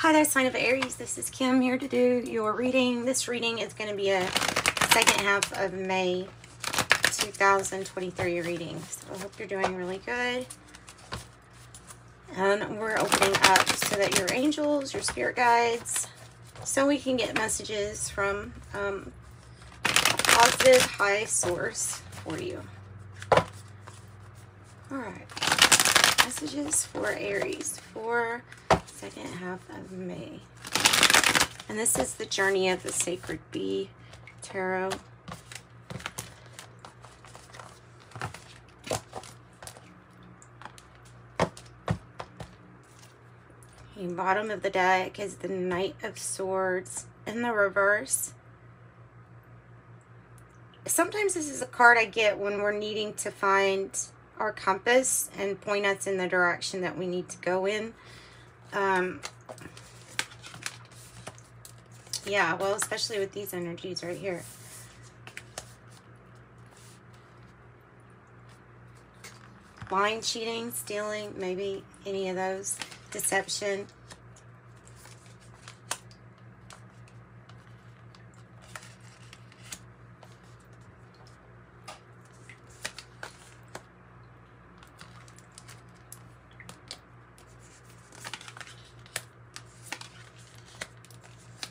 Hi there, sign of Aries. This is Kim here to do your reading. This reading is going to be a second half of May 2023 reading. So I hope you're doing really good. And we're opening up so that your angels, your spirit guides, so we can get messages from a positive high source for you. All right. Messages for Aries for second half of May. And this is the Journey of the Sacred Bee Tarot. The bottom of the deck is the Knight of Swords in the reverse. Sometimes this is a card I get when we're needing to find our compass and point us in the direction that we need to go in. Yeah, well, especially with these energies right here. Lying, cheating, stealing, maybe any of those. Deception.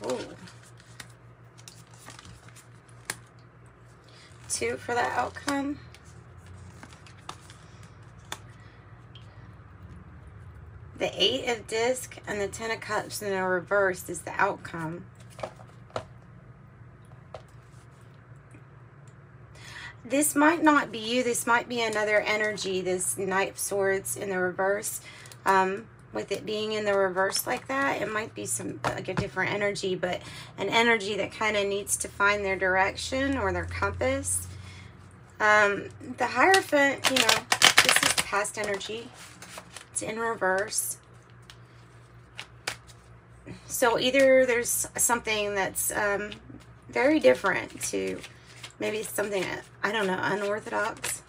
Ooh. 2 for the outcome. The 8 of Discs and the 10 of Cups in a reverse is the outcome. This might not be you. This might be another energy, this Knight of Swords in the reverse. With it being in the reverse like that, it might be like a different energy, but an energy that kind of needs to find their direction or their compass. The Hierophant, you know, this is past energy. It's in reverse. So either there's something that's very different to maybe something, I don't know, unorthodox.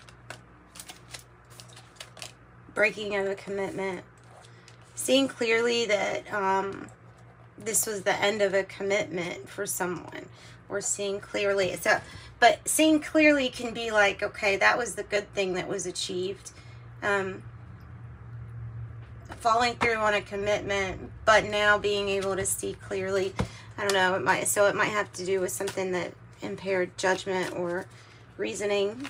Breaking of a commitment. Seeing clearly that this was the end of a commitment for someone, or seeing clearly. So, but seeing clearly can be like, okay, that was the good thing that was achieved. Following through on a commitment, but now being able to see clearly. I don't know. It might have to do with something that impaired judgment or reasoning.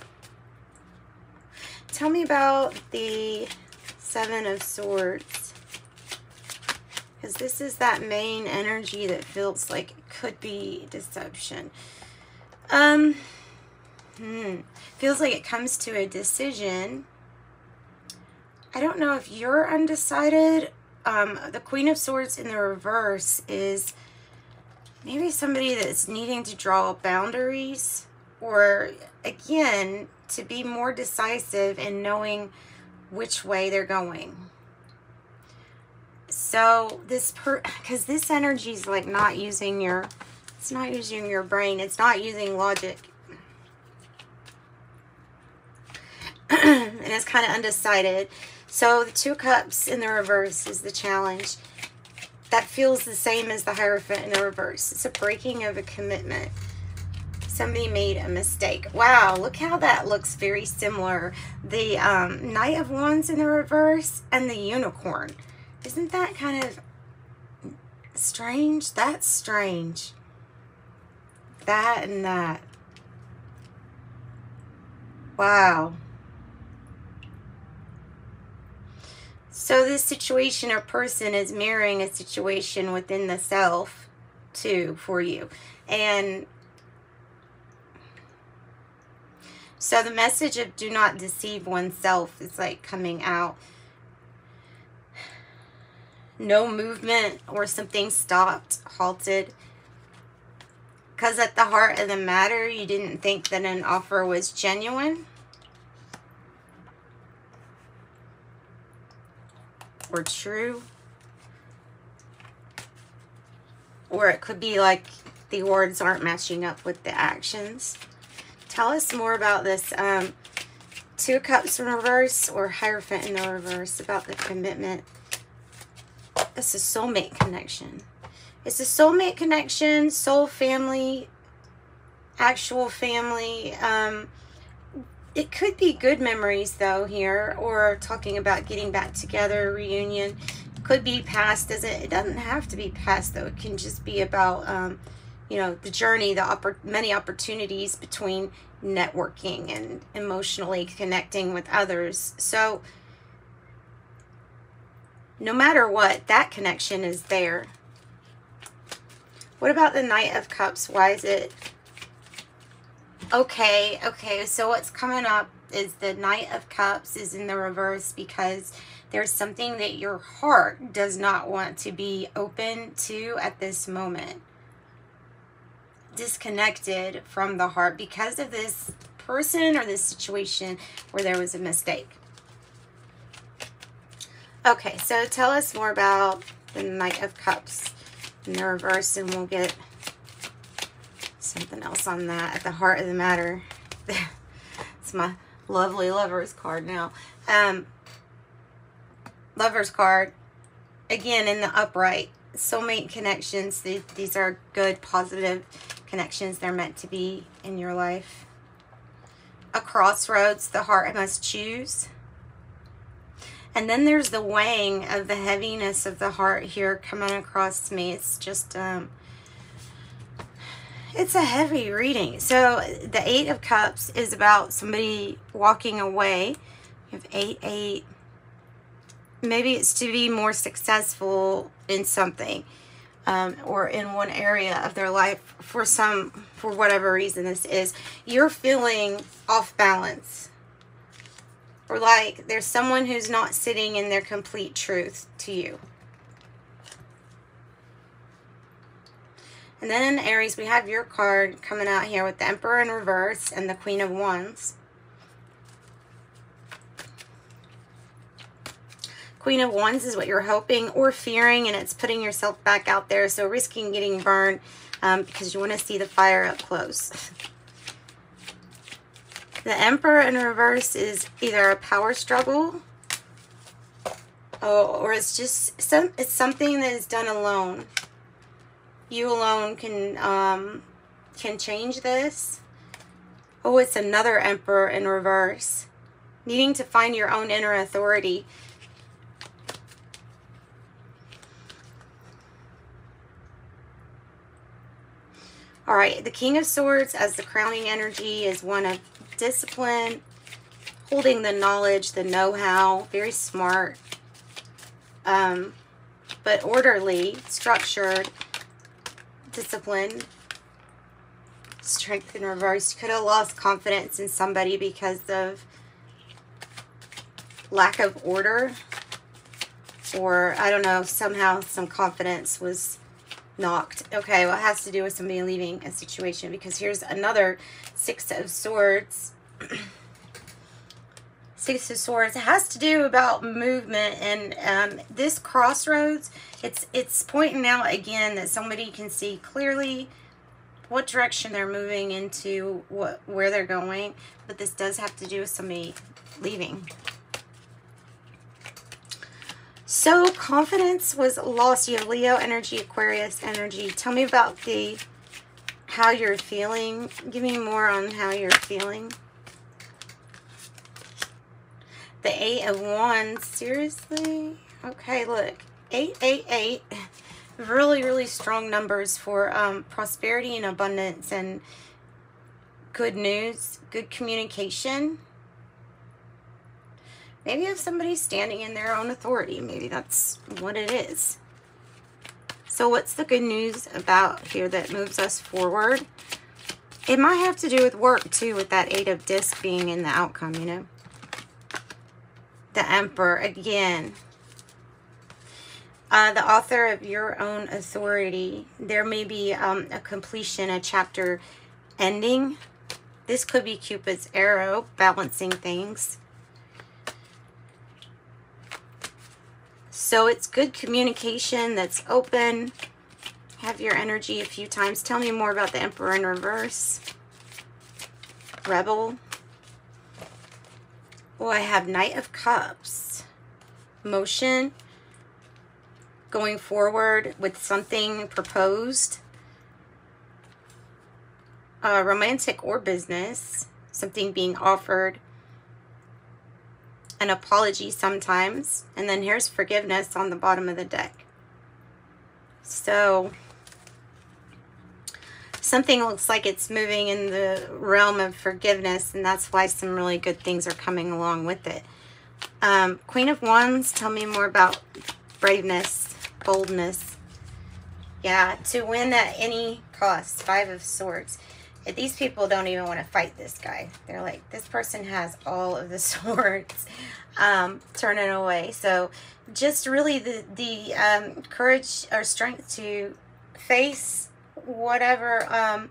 Tell me about the 7 of Swords. Because this is that main energy that feels like it could be deception. Feels like it comes to a decision. I don't know if you're undecided. The Queen of Swords in the reverse is maybe somebody that's needing to draw boundaries. Or, again, to be more decisive in knowing which way they're going. So because this energy is like not using it's not using your brain. It's not using logic. And it's kind of undecided. So the 2 Cups in the reverse is the challenge. That feels the same as the Hierophant in the reverse. It's a breaking of a commitment. Somebody made a mistake. Wow, look how that looks very similar. The Knight of Wands in the reverse and the Unicorn. Isn't that kind of strange? That's strange. That and that. Wow. So this situation or person is mirroring a situation within the self, too, for you. And so the message of do not deceive oneself is like coming out. No movement or something stopped, halted. Because at the heart of the matter, you didn't think that an offer was genuine. Or true. Or it could be like the words aren't matching up with the actions. Tell us more about this 2 Cups in reverse or Hierophant in the reverse, about the commitment. It's a soulmate connection. It's a soulmate connection, soul family, actual family. It could be good memories though here, or talking about getting back together, reunion. Could be past. It doesn't have to be past though. It can just be about you know, the journey, many opportunities between networking and emotionally connecting with others. So no matter what, that connection is there. What about the Knight of Cups? Why is it? Okay, so what's coming up is the Knight of Cups is in the reverse because there's something that your heart does not want to be open to at this moment. Disconnected from the heart because of this person or this situation where there was a mistake. Okay, so tell us more about the Knight of Cups in the reverse, and we'll get something else on that at the heart of the matter. It's my lovely Lovers card now. Lovers card, again, in the upright. Soulmate connections. These are good, positive connections. They're meant to be in your life. A crossroads, the heart must choose. And then there's the weighing of the heaviness of the heart here coming across me. It's just, it's a heavy reading. So the Eight of Cups is about somebody walking away. You have 8-8. Maybe it's to be more successful in something, or in one area of their life for whatever reason this is. You're feeling off balance. Or like there's someone who's not sitting in their complete truth to you. And then in Aries, we have your card coming out here with the Emperor in reverse and the Queen of Wands. Queen of Wands is what you're hoping or fearing, and it's putting yourself back out there. So risking getting burned because you want to see the fire up close. The Emperor in reverse is either a power struggle, or it's just it's something that is done alone. You alone can change this. Oh, it's another Emperor in reverse. Needing to find your own inner authority. All right, the King of Swords as the crowning energy is one of discipline, holding the knowledge, the know-how, very smart, but orderly, structured, disciplined. Strength in reverse. You could have lost confidence in somebody because of lack of order, or I don't know, somehow some confidence was knocked. Okay, well, it has to do with somebody leaving a situation, because here's another Six of Swords. Six of Swords. It has to do about movement, and this crossroads, it's pointing out again that somebody can see clearly what direction they're moving into, where they're going, but this does have to do with somebody leaving. So confidence was lost. You have Leo energy, Aquarius energy. Tell me about how you're feeling. Give me more on how you're feeling. The Eight of Wands. Seriously? Okay, look. 888. Really, really strong numbers for prosperity and abundance and good news, good communication. Maybe you have somebody standing in their own authority. Maybe that's what it is. So what's the good news about here that moves us forward? It might have to do with work too, with that Eight of Discs being in the outcome, you know. The Emperor again. The author of your own authority. There may be a completion, a chapter ending. This could be Cupid's arrow, balancing things. So it's good communication that's open. Have your energy a few times. Tell me more about the Emperor in reverse. Rebel. Oh, I have Knight of Cups. Motion. going forward with something proposed, romantic or business, something being offered, an apology sometimes, and then here's forgiveness on the bottom of the deck. So something looks like it's moving in the realm of forgiveness, and that's why some really good things are coming along with it. Queen of Wands, tell me more about braveness, boldness. Yeah, to win at any cost. Five of Swords. These people don't even want to fight this guy. They're like, this person has all of the swords, turning away. So just really the courage or strength to face whatever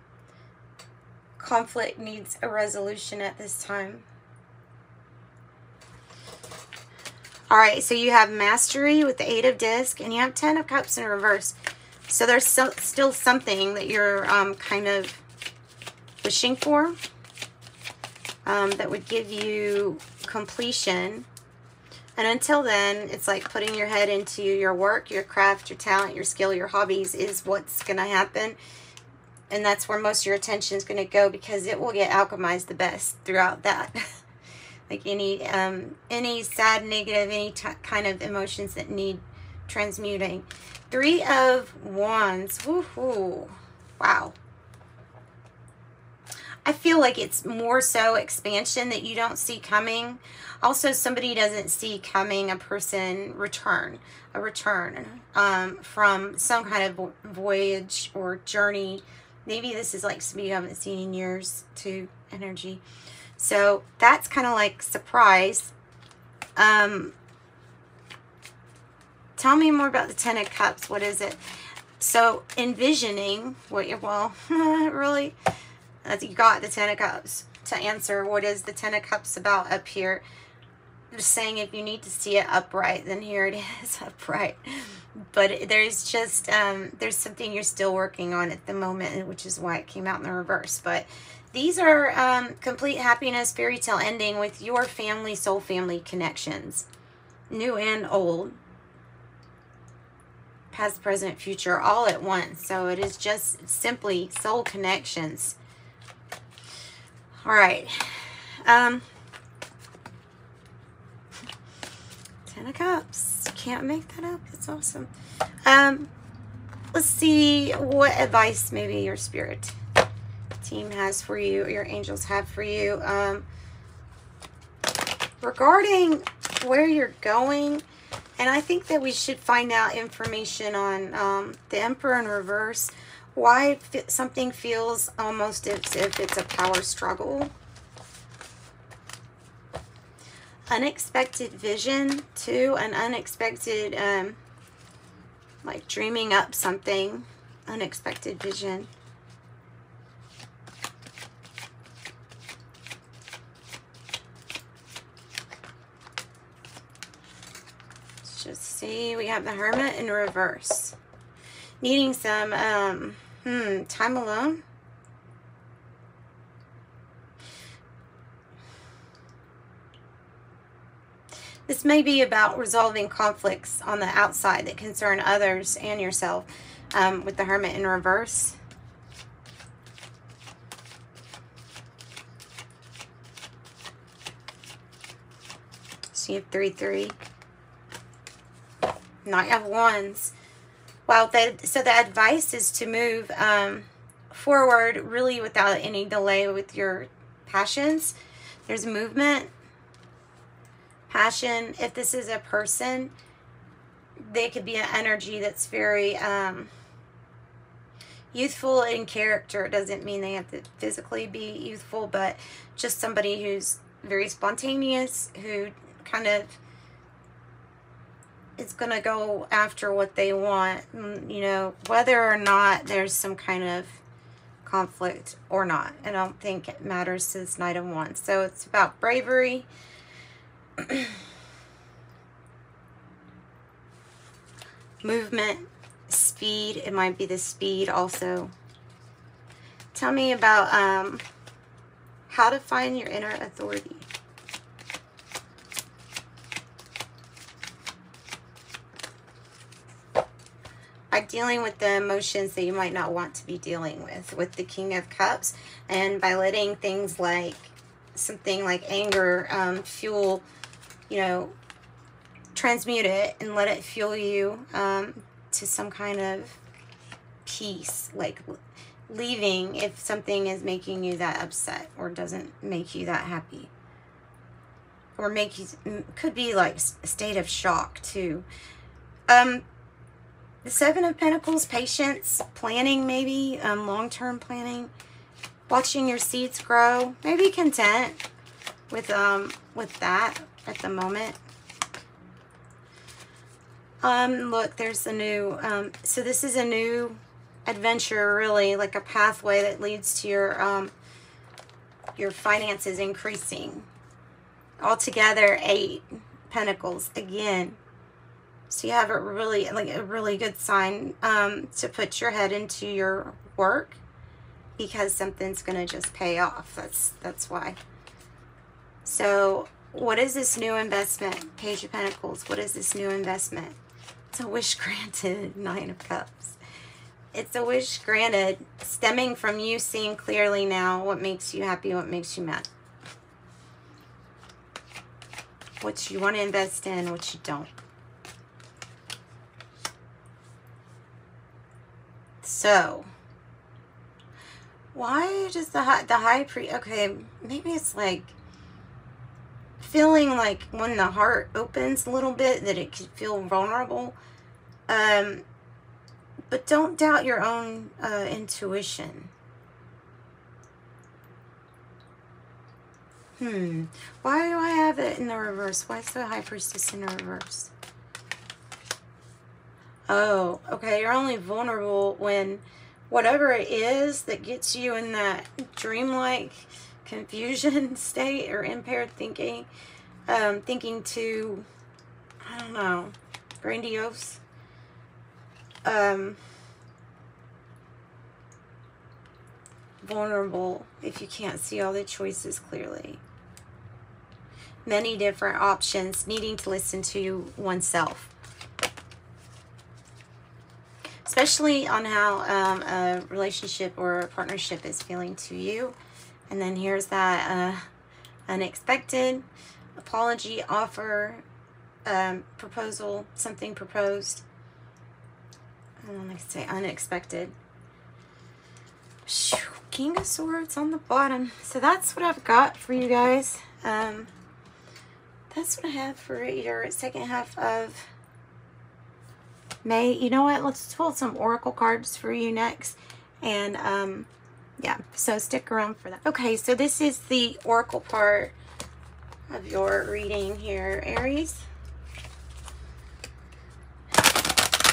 conflict needs a resolution at this time. All right, so you have Mastery with the 8 of Discs, and you have 10 of Cups in reverse. So there's still something that you're kind of wishing for that would give you completion. And until then, it's like putting your head into your work, your craft, your talent, your skill, your hobbies is what's going to happen. And that's where most of your attention is going to go, because it will get alchemized the best throughout that. Like any sad, negative, any kind of emotions that need transmuting. 3 of Wands. Woohoo. Wow. I feel like it's more so expansion that you don't see coming. Also, somebody doesn't see coming a person return from some kind of voyage or journey. Maybe this is like somebody you haven't seen in years too, energy. So that's kind of like surprise. Tell me more about the 10 of Cups. What is it? So envisioning what you're, well, really, you got the 10 of Cups to answer what is the 10 of Cups about up here. Just saying, if you need to see it upright, then here it is upright. But there's just there's something you're still working on at the moment, which is why it came out in the reverse. But these are complete happiness, fairy tale ending with your family, soul family connections, new and old, past, present, future, all at once. So it is just simply soul connections. All right. 10 of Cups. Can't make that up. It's awesome. Let's see what advice maybe your spirit team has for you, or your angels have for you. Regarding where you're going, and I think that we should find out information on the Emperor in reverse. Why something feels almost as if it's a power struggle. Unexpected vision too, an unexpected like dreaming up something. Unexpected vision. Let's just see, we have the Hermit in reverse. Needing some time alone. This may be about resolving conflicts on the outside that concern others and yourself, with the Hermit in reverse. So you have 3-3. Knight of Wands. Wow, so the advice is to move forward really without any delay with your passions. There's movement. Passion. If this is a person, they could be an energy that's very youthful in character. It doesn't mean they have to physically be youthful, but just somebody who's very spontaneous, who kind of is going to go after what they want, you know, whether or not there's some kind of conflict or not. I don't think it matters to this Knight of Wands. So it's about bravery. Movement, speed. It might be the speed also. Tell me about how to find your inner authority. by dealing with the emotions that you might not want to be dealing with the King of Cups, and by letting things like something like anger fuel, you know, transmute it and let it fuel you to some kind of peace, like leaving if something is making you that upset or doesn't make you that happy, or make you, could be like a state of shock too. The Seven of Pentacles, patience, planning, maybe long-term planning, watching your seeds grow, maybe content with that at the moment. Look, there's a new so this is a new adventure, really, like a pathway that leads to your finances increasing. Altogether, 8 Pentacles again. So you have a really good sign to put your head into your work, because something's going to just pay off. That's why. So what is this new investment? Page of Pentacles. What is this new investment? It's a wish granted. 9 of Cups. It's a wish granted, stemming from you seeing clearly now what makes you happy, what makes you mad. What you want to invest in, what you don't. So, why does the high priest, okay, maybe it's like feeling like when the heart opens a little bit that it could feel vulnerable. But don't doubt your own intuition. Why do I have it in the reverse? Why is the High Priestess in the reverse? Oh, okay. You're only vulnerable when whatever it is that gets you in that dreamlike confusion state or impaired thinking, thinking too, I don't know, grandiose. Vulnerable if you can't see all the choices clearly. Many different options, needing to listen to oneself. Especially on how a relationship or a partnership is feeling to you. And then here's that unexpected apology, offer, proposal, something proposed. I don't like to say unexpected. King of Swords on the bottom. So that's what I've got for you guys. That's what I have for your second half of May. You know what? Let's pull some oracle cards for you next. And yeah, so stick around for that. Okay, so this is the oracle part of your reading here, Aries.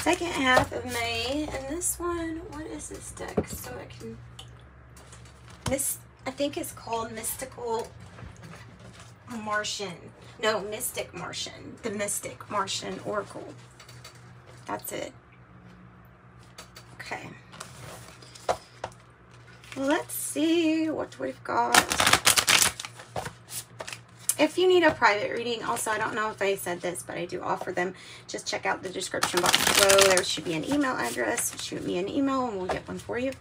Second half of May. And this one, what is this deck? So I can... I think it's called Mystical Martian. No, Mystic Martian. The Mystic Martian Oracle. That's it. Okay. Let's see what we've got. If you need a private reading, also, I don't know if I said this, but I do offer them. Just check out the description box below. There should be an email address. Shoot me an email and we'll get one for you.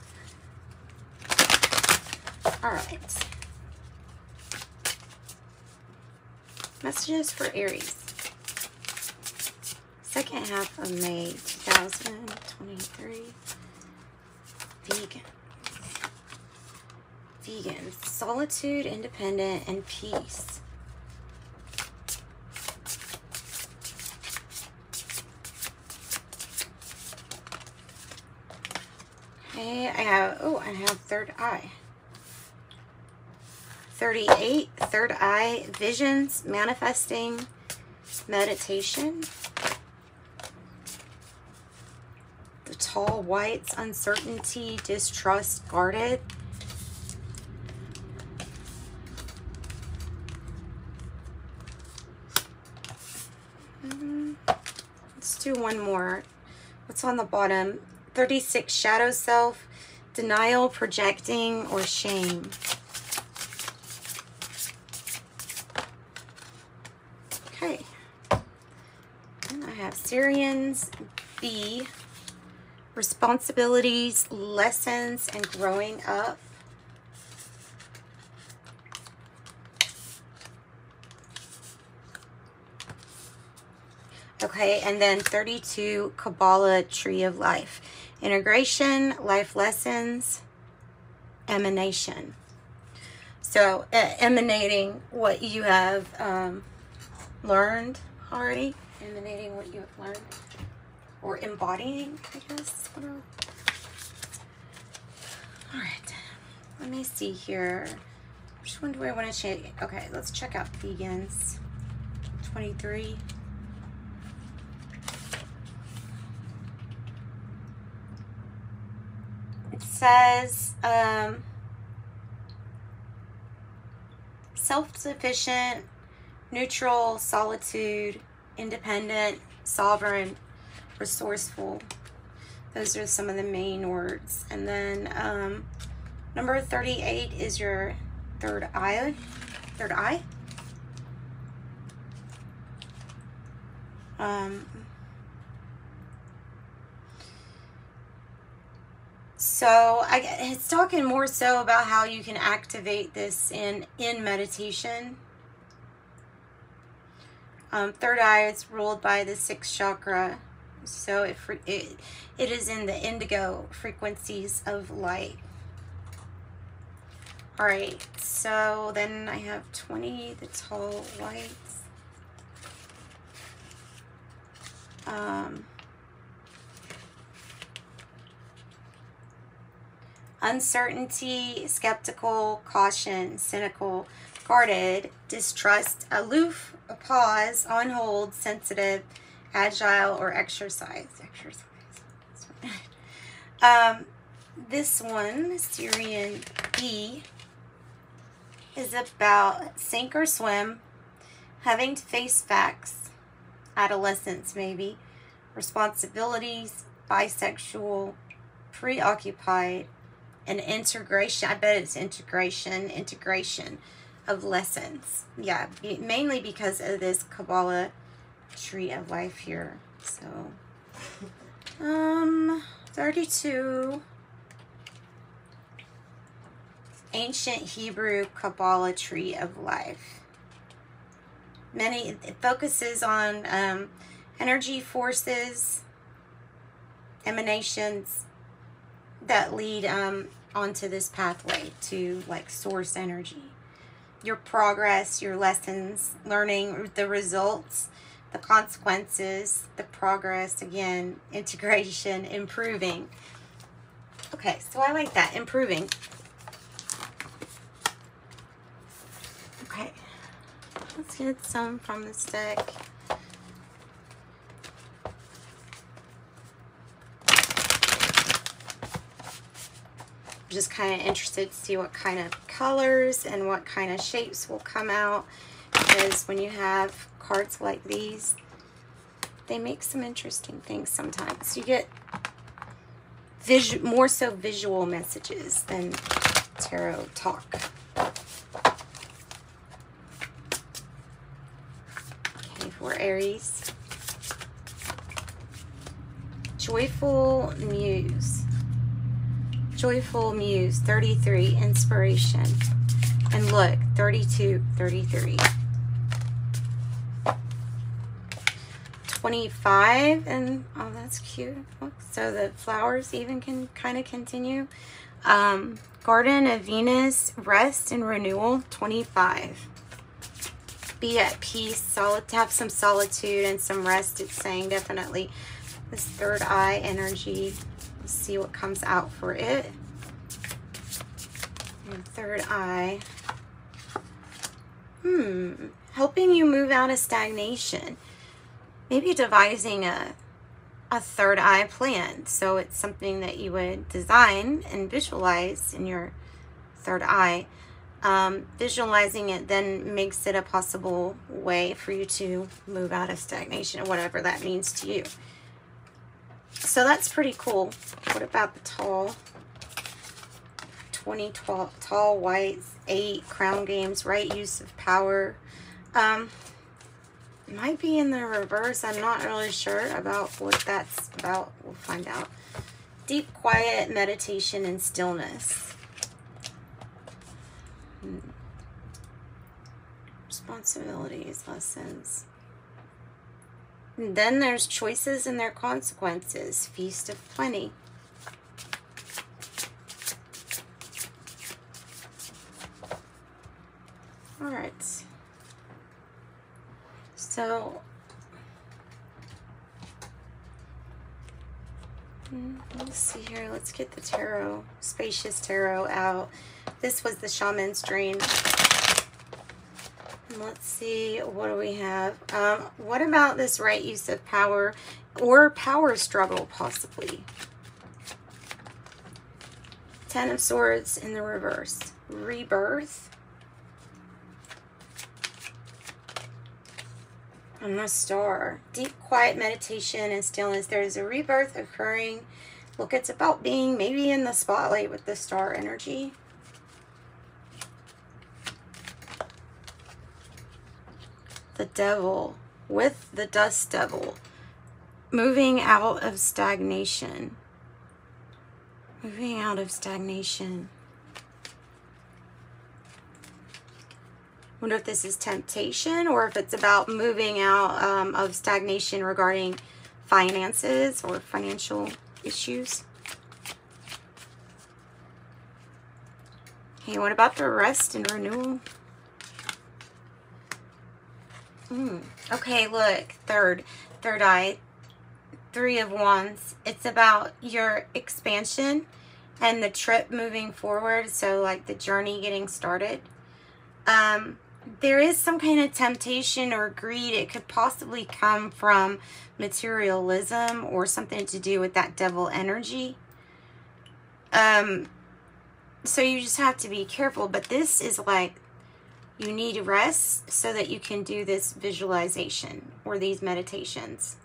All right. Messages for Aries. Second half of May 2023. Vegan. Solitude, independent, and peace. Okay, I have third eye. 38, third eye, visions, manifesting, meditation. The tall whites, uncertainty, distrust, guarded. Let's do one more. What's on the bottom? 36, shadow self, denial, projecting, or shame. Okay. And I have Syrians, B, responsibilities, lessons, and growing up. Okay, and then 32, Kabbalah Tree of Life. Integration, life lessons, emanation. So, emanating what you have learned already. Emanating what you have learned. Or embodying, I guess. Alright, let me see here. Which one do I want to check? Okay, let's check out vegans. 23. It says self-sufficient, neutral, solitude, independent, sovereign, resourceful. Those are some of the main words. And then number 38 is your third eye. So it's talking more so about how you can activate this in meditation. Third eye is ruled by the sixth chakra. So it is in the indigo frequencies of light. All right, so then I have 20, the tall whites. Uncertainty, skeptical, caution, cynical, guarded, distrust, aloof, a pause, on hold, sensitive, agile, or exercise. This one, Syrian E, is about sink or swim, having to face facts, adolescence maybe, responsibilities, bisexual, preoccupied, and integration. I bet it's integration of lessons. Yeah, mainly because of this Kabbalah Tree of Life here. So 32, ancient Hebrew Kabbalah Tree of Life. It focuses on energy forces, emanations that lead onto this pathway to like source energy. Your progress, your lessons, learning the results, the consequences, the progress, again, integration, improving. Okay, so I like that, improving. Okay, let's get some from this deck. Just kind of interested to see what kind of colors and what kind of shapes will come out, because when you have cards like these, they make some interesting things sometimes. You get more so visual messages than tarot talk. Okay, for Aries. Joyful Muse. Joyful Muse, 33, inspiration. And look, 32, 33. 25, and oh, that's cute. Look, so the flowers even can kind of continue. Garden of Venus, rest and renewal, 25. Be at peace, have some solitude and some rest, it's saying, definitely. This third eye energy. Let's see what comes out for it. And third eye. Helping you move out of stagnation. Maybe devising a third eye plan. So it's something that you would design and visualize in your third eye. Visualizing it then makes it a possible way for you to move out of stagnation, or whatever that means to you. So that's pretty cool. What about the tall? 20 tall whites, 8 crown games, right use of power. Might be in the reverse. I'm not really sure about what that's about. We'll find out. deep, quiet meditation and stillness. Responsibilities, lessons. And then there's choices and their consequences. Feast of Plenty. All right. So, let's see here. Let's get the tarot, Spacious Tarot out. This was the Shaman's Dream. And let's see, what do we have? What about this right use of power or power struggle, possibly? Ten of Swords in the reverse. Rebirth. And the Star. Deep, quiet meditation and stillness. There is a rebirth occurring. Look, it's about being maybe in the spotlight with the Star energy. The Devil with the Dust Devil. Moving out of stagnation. Moving out of stagnation. Wonder if this is temptation or if it's about moving out of stagnation regarding finances or financial issues. Hey, what about the rest and renewal? Okay, look, third eye, Three of Wands. It's about your expansion and the trip moving forward. So like the journey getting started. There is some kind of temptation or greed. It could possibly come from materialism or something to do with that devil energy. So you just have to be careful. But this is like you need rest so that you can do this visualization or these meditations.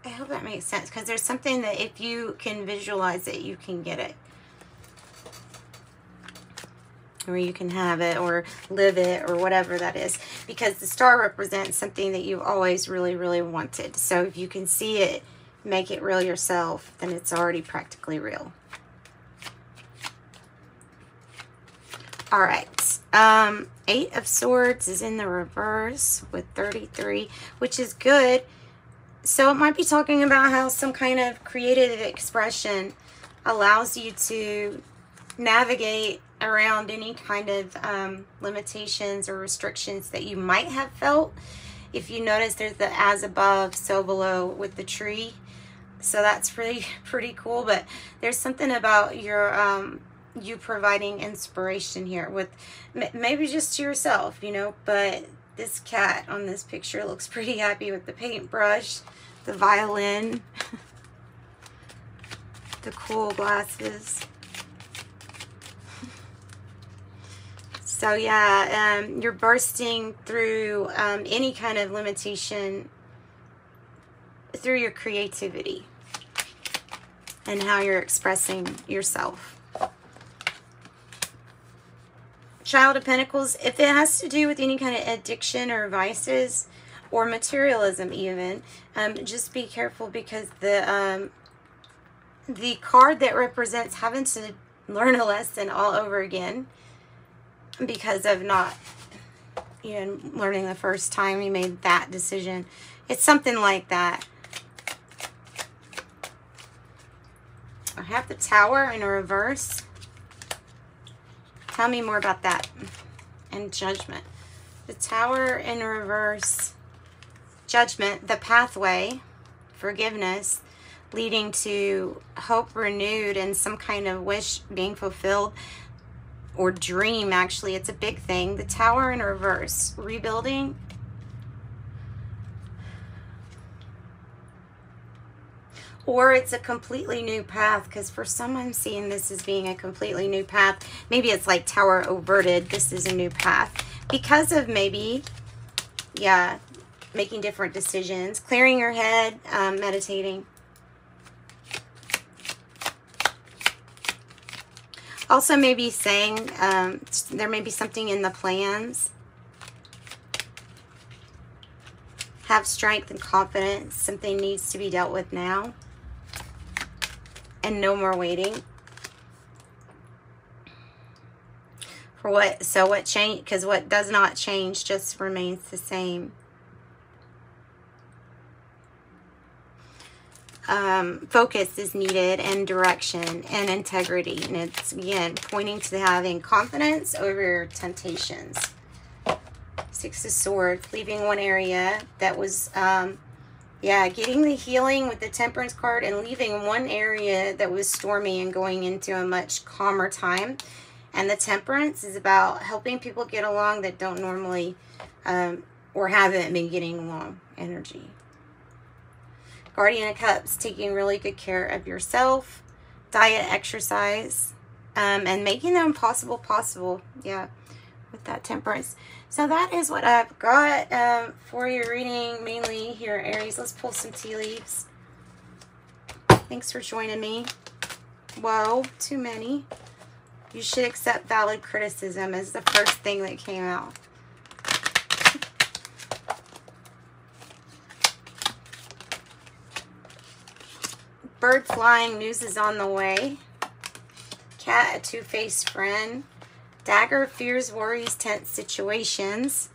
I hope that makes sense, because there's something that if you can visualize it, you can get it. Or you can have it or live it or whatever that is. Because the star represents something that you've always really, really wanted. So if you can see it, make it real yourself, then it's already practically real. All right. 8 of Swords is in the reverse with 33, which is good. So it might be talking about how some kind of creative expression allows you to navigate around any kind of limitations or restrictions that you might have felt. If you notice, there's the as above, so below with the tree. So that's pretty cool. But there's something about your you providing inspiration here with maybe just to yourself, you know. But this cat on this picture looks pretty happy with the paintbrush, the violin, the cool glasses. So yeah, you're bursting through any kind of limitation through your creativity and how you're expressing yourself. Child of Pentacles, if it has to do with any kind of addiction or vices or materialism even, just be careful, because the card that represents having to learn a lesson all over again because of not, you know, learning the first time you made that decision. It's something like that. I have the Tower in a reverse. Tell me more about that. And Judgment. The Tower in a reverse. Judgment, the pathway, forgiveness, leading to hope renewed and some kind of wish being fulfilled. Or dream, actually. It's a big thing. The Tower in reverse. Rebuilding. Or it's a completely new path, because for some I'm seeing this as being a completely new path. Maybe it's like Tower averted. This is a new path. Because of maybe, yeah, making different decisions. Clearing your head, meditating. Also maybe saying there may be something in the plans. Have strength and confidence. Something needs to be dealt with now. and no more waiting. For what? So what change? Because what does not change just remains the same. Focus is needed, and direction and integrity. And it's, again, pointing to having confidence over your temptations. Six of Swords, leaving one area that was, yeah, getting the healing with the Temperance card and leaving one area that was stormy and going into a much calmer time. And the Temperance is about helping people get along that don't normally or haven't been getting along energy. Guardian of Cups, taking really good care of yourself, diet, exercise, and making the impossible possible. Yeah, with that Temperance. So that is what I've got for your reading, mainly here, Aries. Let's pull some tea leaves. Thanks for joining me. Whoa, too many. You should accept valid criticism is the first thing that came out. Bird flying, news is on the way. Cat, a two-faced friend. Dagger, fears, worries, tense situations.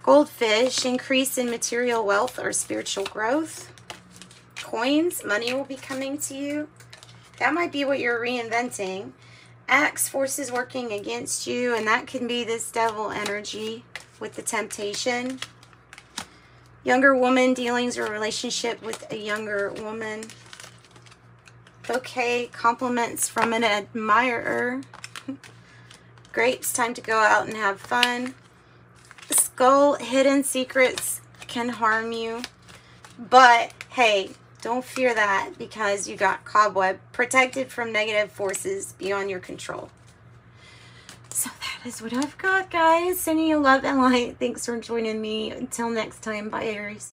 Goldfish, increase in material wealth or spiritual growth. Coins, money will be coming to you. That might be what you're reinventing. Axe, forces working against you, and that can be this devil energy with the temptation. Younger woman, dealings or relationship with a younger woman. Okay, compliments from an admirer. Grapes, time to go out and have fun. Skull, hidden secrets can harm you. But, hey, don't fear that because you got cobweb, protected from negative forces beyond your control. So that is what I've got, guys. Sending you love and light. Thanks for joining me. Until next time, bye, Aries.